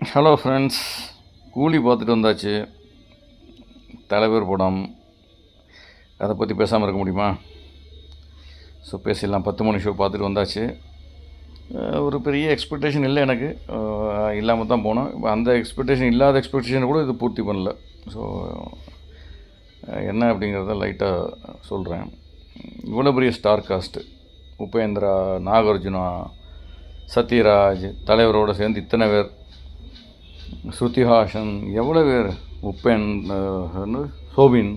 Hello friends, கூலி பார்த்துட்டு வந்தாச்சு. தலைவர் படம், அதை பற்றி பேசாமல் இருக்க முடியுமா? ஸோ பேசிடலாம். 10 மணி ஷோ பார்த்துட்டு வந்தாச்சு. ஒரு பெரிய எக்ஸ்பெக்டேஷன் இல்லை எனக்கு, இல்லாமல் தான் போனோம். அந்த எக்ஸ்பெக்டேஷன் இல்லாத எக்ஸ்பெக்டேஷன் கூட இது பூர்த்தி பண்ணல. ஸோ என்ன அப்படிங்கிறத லைட்டாக சொல்கிறேன். இவ்வளோ பெரிய ஸ்டார் காஸ்ட்டு, உபேந்திரா, நாகார்ஜுனா, சத்யராஜ், தலைவரோடு சேர்ந்து இத்தனை பேர், ஸ்ருதிஹாசன், எவ்வளோ பேர், உப்பேன், சோபின்,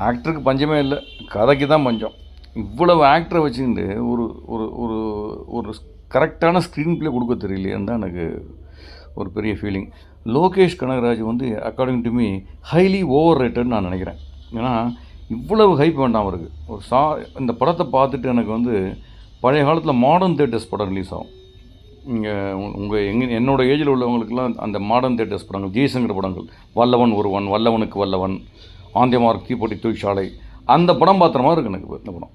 ஆக்டருக்கு பஞ்சமே இல்லை, கதைக்கு தான் பஞ்சம். இவ்வளவு ஆக்டரை வச்சுக்கிட்டு ஒரு ஒரு ஒரு ஒரு கரெக்டான ஸ்க்ரீன் ப்ளே கொடுக்க தெரியலையேன்னு தான் எனக்கு ஒரு பெரிய feeling. Lokesh Kanagaraj according to me highly over ரேட்டட்னு நான் நினைக்கிறேன். ஏன்னா இவ்வளவு ஹைப் வேண்டாம் அவருக்கு. இந்த படத்தை பார்த்துட்டு எனக்கு பழைய காலத்தில் மாடர்ன் தேட்டர்ஸ் படம் ரிலீஸ் ஆகும். இங்கே என்னோடய ஏஜில் உள்ளவங்களுக்கெல்லாம் அந்த மாடர்ன் தேட்டர்ஸ் படங்கள், ஜெய்சங்கர் படங்கள், வல்லவன் ஒருவன், வல்லவனுக்கு வல்லவன், ஆந்தியமார்க், தீப்பொட்டி தொழிற்சாலை, அந்த படம் பார்த்துற மாதிரி இருக்குது எனக்கு இந்த படம்.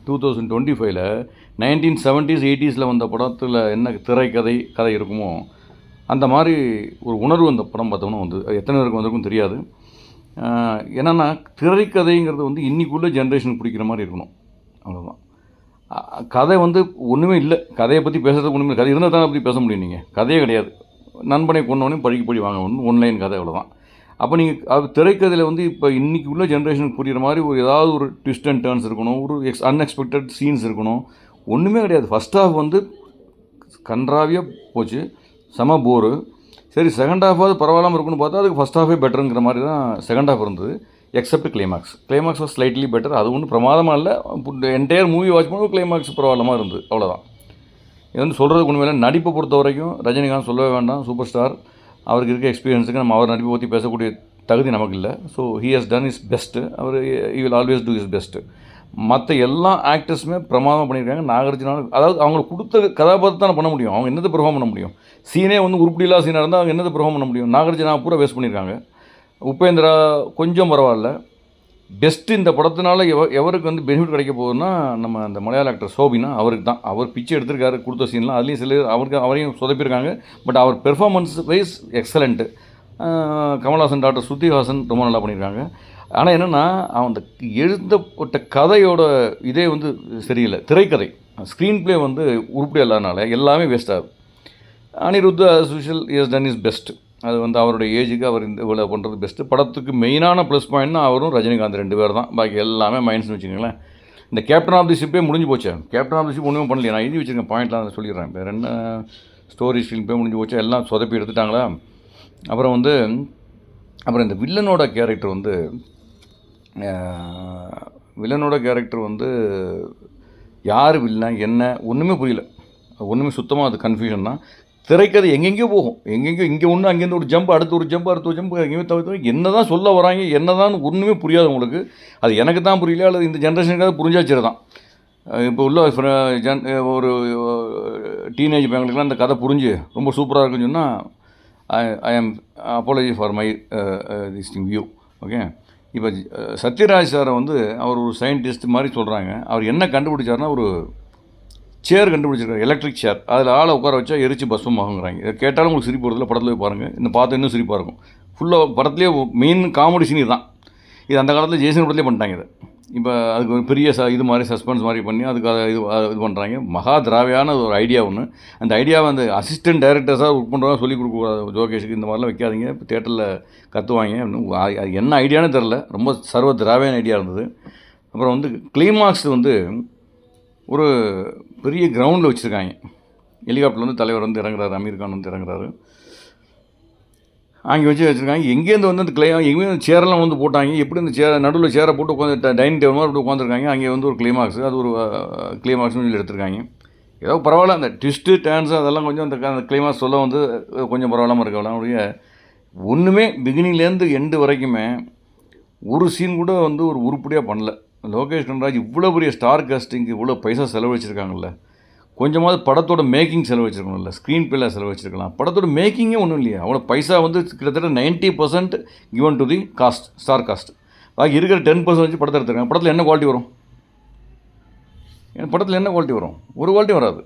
2025 1970s 80s வந்த படத்தில் என்ன கதை இருக்குமோ அந்த மாதிரி ஒரு உணர்வு அந்த படம் பார்த்தோம்னா எத்தனை பேருக்கு வந்திருக்கும் தெரியாது. என்னென்னா திரைக்கதைங்கிறது இன்றைக்குள்ள ஜென்ரேஷனுக்கு பிடிக்கிற மாதிரி இருக்கணும், அவ்வளோதான். கதை ஒன்றுமே இல்லை. கதையை பற்றி பேசுறதுக்கு ஒன்றுமே, கதை இருந்தால் தான் அப்படி பேச முடியும். நீங்கள் கதையே கிடையாது. நண்பனை கொண்டவனே படி வாங்க ஒன்லைன் கதை, அவ்வளோதான். அப்போ நீங்கள் அது திரைக்கதையில் இப்போ இன்றைக்கி உள்ள ஜென்ரேஷனுக்கு புரிகிற மாதிரி ஏதாவது ஒரு ட்விஸ்ட் அண்ட் டர்ன்ஸ் இருக்கணும், ஒரு அன்எக்ஸ்பெக்டட் சீன்ஸ் இருக்கணும். ஒன்றுமே கிடையாது. ஃபஸ்ட் ஹாஃப் கன்றாவியாக போச்சு, செம போரு. சரி, செகண்ட் ஹாஃபாவது பரவாயில்லாமல் இருக்குன்னு பார்த்தா அதுக்கு ஃபஸ்ட் ஹாஃபே பெட்டருங்கிற மாதிரி தான் செகண்ட் ஹாஃப் இருந்தது. Accept climax was slightly better. அது ஒன்றும் பிரமாதமாக இல்லை. என்டையர் மூவி வாட்ச் பண்ணும்போது கிளைமாக்ஸ் பரவாயில்லாமல் இருந்தது, அவ்வளோதான். இது சொல்கிறதுக்கு ஒன்றுமே இல்லை. நடிப்பை பொறுத்த வரைக்கும் ரஜினிகாந்த் சொல்லவே வேண்டாம், சூப்பர் ஸ்டார். அவருக்கு இருக்க எக்ஸ்பீரியன்ஸுக்கு நம்ம அவர் நடிப்பை பற்றி பேசக்கூடிய தகுதி நமக்கு இல்லை. So he has done his best. He will always do his best. மற்ற எல்லா ஆக்டர்ஸுமே பிரமாதமாக பண்ணியிருக்காங்க. நாகார்ஜுனா, அதாவது அவங்களுக்கு கொடுத்த கதாபாத்திரத்தை தான் பண்ண முடியும். அவங்க என்னத்தை பெர்ஃபார்ம் பண்ண முடியும்? சீனே உருப்படியில்லா சீனாக இருந்தால் அவங்க என்னத்தை பெர்ஃபார்ம் பண்ண முடியும்? நாகார்ஜுனா பூரா வேஸ்ட் பண்ணியிருக்காங்க. உபேந்திரா கொஞ்சம் பரவாயில்ல. பெஸ்ட்டு இந்த படத்தினால எவருக்கு பெனிஃபிட் கிடைக்க போகுதுன்னா நம்ம அந்த மலையாள ஆக்டர் சோபினா, அவருக்கு தான். அவர் பிச்சை எடுத்திருக்காரு கொடுத்த சீன்லாம். அதுலேயும் அவரையும் சொதப்பியிருக்காங்க. பட் அவர் performance wise excellent. Kamal Haasan, doctor Shruti Haasan ரொம்ப நல்லா பண்ணியிருக்காங்க. ஆனால் என்னென்னா அந்த எழுதப்பட்ட கதையோட இதே சரியில்லை. திரைக்கதை ஸ்க்ரீன் ப்ளே உருப்படியாக இல்லாதனால எல்லாமே வேஸ்ட் ஆகுது. Anirudh as usual has done his best. அது அவருடைய ஏஜுக்கு அவர் இவ்வளோ பண்ணுறது பெஸ்ட்டு. படத்துக்கு மெயினான ப்ளஸ் பாயிண்ட்னா அவரும் ரஜினிகாந்த் 2 பேர் தான். பாக்கி எல்லாமே மைனஸ்னு வச்சுக்கோங்களேன். இந்த கேப்டன் ஆஃப் தி ஷிப்பே முடிஞ்சு போச்சு. கேப்டன் ஆஃப் தி ஷிப் ஒன்றுமே பண்ணலையே. நான் எழுதி வச்சுருக்கேன் பாயிண்ட்லாம் சொல்லிடுறேன். வேறு என்ன ஸ்டோரி ஸ்க்ரீன் பே முடிஞ்சு போச்சு. எல்லாம் சொதப்பி எடுத்துட்டாங்களா. அப்புறம் அப்புறம் இந்த வில்லனோட கேரக்டர் யார் வில்லன் என்ன ஒன்றுமே புரியல. ஒன்றுமே சுத்தமாக அது கன்ஃபியூஷன் தான். திரைக்கதை எங்கெங்கேயோ போகும். இங்கே ஒன்று, அங்கேருந்து ஒரு ஜம்ப், அடுத்த ஒரு ஜம்ப் எங்கேயுமே தவிர்த்து என்ன தான் சொல்ல வராங்க, என்ன தான் ஒன்றுமே புரியாது உங்களுக்கு. அது எனக்கு தான் புரியல, அல்லது இந்த ஜென்ரேஷனுக்காக புரிஞ்சாச்சு தான். இப்போ உள்ள ஒரு டீனேஜ் பையங்களுக்குலாம் இந்த கதை புரிஞ்சு ரொம்ப சூப்பராக இருக்குன்னு சொன்னால் ஐ ஆம் apology for my this view. Okay. இப்போ சத்யராஜ் சாரை அவர் ஒரு சயின்டிஸ்ட் மாதிரி சொல்கிறாங்க. அவர் என்ன கண்டுபிடிச்சாருன்னா ஒரு சேர் கண்டுபிடிச்சிருக்காரு, எலக்ட்ரிக் சேர். அதில் ஆளை உட்கார வச்சா எரிச்சு பஸ்வம் ஆகுங்கிறாங்க. இதை கேட்டாலும் உங்களுக்கு சிரிப்பு வருதில்ல. படத்தில் போய் பாருங்கள், இந்த பார்த்து இன்னும் சிரிப்பாக இருக்கும். ஃபுல்லாக படத்துலேயே மெயின் காமெடி சீன் தான். இது அந்த காலத்தில் ஜெய்சன் படத்துலேயே பண்ணிட்டாங்க. இதை இப்போ அதுக்கு ஒரு பெரிய இது மாதிரி சஸ்பென்ஸ் மாதிரி பண்ணி அதுக்கு இது பண்ணுறாங்க. மகா திராவியான ஒரு ஐடியா ஒன்று. அந்த ஐடியாவை அசிஸ்டன்ட் டைரக்டர்ஸாக ஒர்க் பண்ணுறவங்க சொல்லிக் கொடுக்கக்கூடாது. ஜோகேஷுக்கு இந்த மாதிரிலாம் வைக்காதீங்க, இப்போ தேட்டரில் கற்றுவாங்க. அது என்ன ஐடியானு தெரில. ரொம்ப சர்வ திராவியான ஐடியா இருந்தது. அப்புறம் கிளைமாக்ஸ் ஒரு பெரிய கிரவுண்டில் வச்சுருக்காங்க. ஹெலிகாப்டர் தலைவர் இறங்குறாரு, அமீர் கான் இறங்குறாரு. அங்கே வச்சுருக்காங்க. எங்கேருந்து அந்த எங்கேயும் சேரெல்லாம் போட்டாங்க. எப்படி அந்த நடுவில் சேரை போட்டு உட்காந்து டைனிங் டேபிள் மாதிரி உட்காந்துருக்காங்க. அங்கே ஒரு கிளைமாக்ஸ், அது ஒரு கிளைமாக்ஸ்னு சொல்லி எடுத்திருக்காங்க. ஏதோ பரவாயில்ல. அந்த ட்விஸ்ட்டு டான்ஸு அதெல்லாம் கொஞ்சம் அந்த கிளைமாக்ஸ் சொல்ல கொஞ்சம் பரவாயில்லாமல் இருக்கலாம். அவருடைய ஒன்றுமே பிகினிங்லேருந்து எண்டு வரைக்குமே ஒரு சீன் கூட ஒரு உருப்படியாக பண்ணல. லோகேஷ் கனகராஜ் இவ்வளோ பெரிய ஸ்டார் காஸ்டிங்கு இவ்வளோ பைசா செலவழிச்சிருக்காங்கல்ல. கொஞ்சமாவது படத்தோட மேக்கிங் செலவழிச்சிருக்கணும்ல. ஸ்க்ரீன் பிளே செலவழிச்சிருக்கலாம். படத்தோட மேக்கிங்கே ஒன்றும் இல்லையா. அவ்வளோ பைசா கிட்டத்தட்ட 90% given to the cast, star cast. பாக்கி இருக்கிற 10% வச்சு படத்தை எடுத்துருக்காங்க. படத்தில் என்ன குவாலிட்டி வரும்? படத்தில் என்ன குவாலிட்டி வரும்? ஒரு குவாலிட்டி வராது.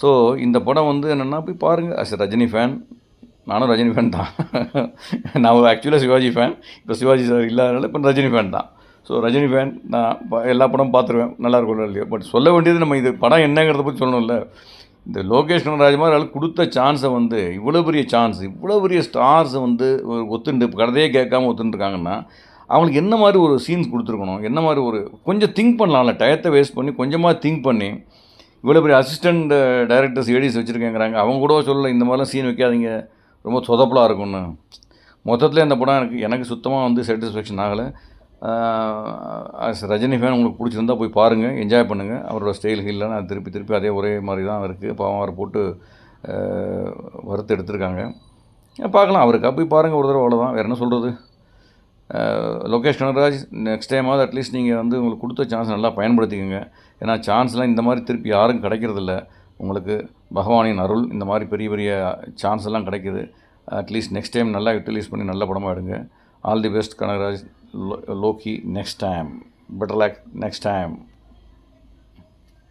ஸோ இந்த படம் என்னென்னா போய் பாருங்கள். அஸ் ரஜினி ஃபேன் நானும் ரஜினி ஃபேன் தான். நான் ஆக்சுவலாக சிவாஜி ஃபேன். இப்போ சிவாஜி சார் இல்லாதனால இப்போ ரஜினி ஃபேன் தான். ஸோ ரஜினி ஃபேன் நான் எல்லா படமும் பார்த்துருவேன், நல்லாயிருக்கும் இல்லையோ. பட் சொல்ல வேண்டியது நம்ம இது படம் என்னங்கிறத பற்றி சொல்லணும்ல. இந்த லோகேஷ் கனகராஜ் மாதிரி ஆள் கொடுத்த சான்ஸை வந்து இவ்வளோ பெரிய சான்ஸ், இவ்வளோ பெரிய ஸ்டார்ஸை வந்து ஒத்துண்டு கதையே கேட்காம ஒத்துட்டுருக்காங்கன்னா அவங்களுக்கு என்ன மாதிரி ஒரு சீன்ஸ் கொடுத்துருக்கணும், என்ன மாதிரி ஒரு கொஞ்சம் திங்க் பண்ணலாம்ல, டயத்தை வேஸ்ட் பண்ணி கொஞ்சமாக திங்க் பண்ணி. இவ்வளோ பெரிய அசிஸ்டண்ட் டைரக்டர்ஸ் ஏடிஸ் வச்சுருக்கேங்கிறாங்க, அவங்க கூட சொல்லலை இந்த மாதிரிலாம் சீன் வைக்காதீங்க, ரொம்ப சொதப்பலாக இருக்கும்னு. மொத்தத்தில் இந்த படம் எனக்கு சுத்தமாக வந்து சாட்டிஸ்ஃபேக்ஷன் ஆகலை. ரஜினி ஃபேன் உங்களுக்கு பிடிச்சிருந்தா போய் பாருங்கள், என்ஜாய் பண்ணுங்கள். அவரோட ஸ்டைல் இல்லைன்னா அது திருப்பி அதே ஒரே மாதிரி தான் இருக்குது. பாவம் அவரை போட்டு வறுத்து எடுத்திருக்காங்க. பார்க்கலாம், அவருக்கா போய் பாருங்கள் ஒரு தடவை, அவ்வளோதான். வேறு என்ன சொல்கிறது. லோகேஷ் கனகராஜ் நெக்ஸ்ட் டைமாவது அட்லீஸ்ட் நீங்கள் வந்து உங்களுக்கு கொடுத்த சான்ஸ் நல்லா பயன்படுத்திக்கோங்க. ஏன்னா சான்ஸ்லாம் இந்த மாதிரி திருப்பி யாரும் கிடைக்கிறதில்ல. உங்களுக்கு பகவானின் அருள் இந்த மாதிரி பெரிய பெரிய சான்ஸ் எல்லாம் கிடைக்கிது. அட்லீஸ்ட் நெக்ஸ்ட் டைம் நல்லா யூட்டிலைஸ் பண்ணி நல்ல படமாக எடுங்க. All the best Kanagaraj, Loki next time. Better luck next time.